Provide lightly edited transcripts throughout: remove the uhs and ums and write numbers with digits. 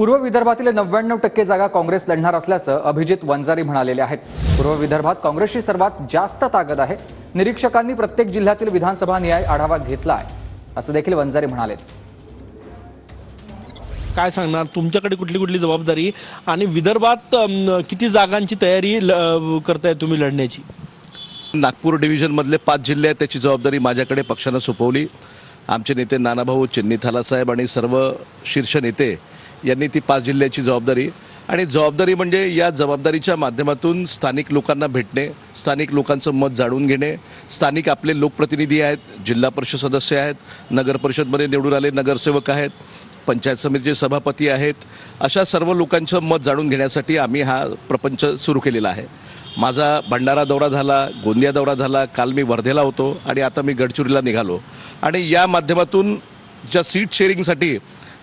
पूर्व विदर्भातील 99% जागा काँग्रेस लढणार असल्याचं अभिजित वंजारी म्हणालेले आहेत। पूर्व विदर्भात काँग्रेसची सर्वात जास्त ताकद आहे। निरीक्षकांनी प्रत्येक जिल्ह्यातील विधानसभा न्याय आढावा घेतला आहे असं देखील वंजारी म्हणाले। काय सांगणार तुमच्याकडे कुठली कुठली जबाबदारी आणि विदर्भात किती जागांची तयारी करताय तुम्ही लढण्याची? नागपूर डिव्हिजन मधले 5 जिल्हे आहेत, त्याची जबाबदारी माझ्याकडे पक्षानं सोपवली। आमचे नेते नानाभाऊ चिन्नीथाला साहेब आणि सर्व शीर्ष नेते यांनी ती 5 जिल्ह्याची जबाबदारी म्हणजे या जबाबदारीच्या माध्यमातून स्थानिक लोकांना भेटणे, स्थानिक लोकांचं मत जाणून घेणे, स्थानिक आपले लोकप्रतिनिधी आहेत, जिल्हा परिषद सदस्य आहेत, नगर परिषदमध्ये निवडून आले नगरसेवक आहेत, पंचायत समितीचे सभापती आहेत, अशा सर्व लोकांचं मत जाणून घेण्यासाठी आम्ही हा प्रपंच सुरू केलेला आहे। माझा भंडारा दौरा झाला, गोंदिया दौरा झाला, काल मी वर्धेला होतो आणि आता मी गडचिरोलीला निघालो आणि या माध्यमातून ज्या सीट शेअरिंगसाठी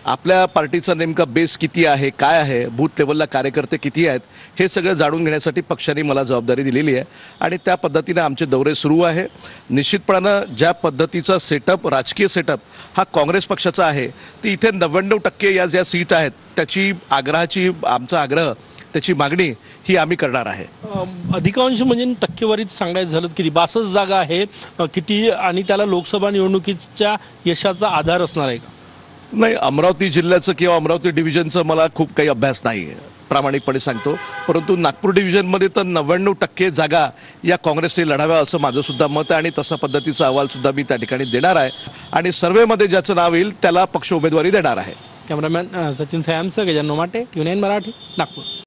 आपल्या पार्टीचा नेमका बेस किती आहे, काय आहे, बूथ लेवलला कार्यकर्ते किती आहेत, हे सगळं जाणून घेण्यासाठी पक्षाने मला जबाबदारी दिलेली आहे आणि त्या पद्धतीने आमचे दौरे सुरू आहे। निश्चितपणानं ज्या पद्धतीचा सेटअप, राजकीय सेटअप हा काँग्रेस पक्षाचा आहे, ती इथे 99% या ज्या सीट आहेत त्याची आमचा आग्रह, त्याची मागणी ही आम्ही करणार आहे। अधिकांश म्हणजे टक्केवारीत सांगायचं झालं किती 62 जागा आहे किती आणि त्याला लोकसभा निवडणुकीच्या यशाचा आधार असणार आहे का? नाही, अमरावती जिल्ह्याचं किंवा अमरावती डिव्हिजनचं मला खूप काही अभ्यास नाही आहे, प्रामाणिकपणे सांगतो, परंतु नागपूर डिव्हिजनमध्ये तर 99% जागा या काँग्रेसने लढाव्या असं माझं सुद्धा मत आहे आणि तसा पद्धतीचा अहवाल सुद्धा मी त्या ठिकाणी देणार आहे आणि सर्वेमध्ये ज्याचं नाव येईल त्याला पक्ष उमेदवारी देणार आहे। कॅमेरामॅन सचिन सयामसह गजानन माटे, TVN मराठी, नागपूर।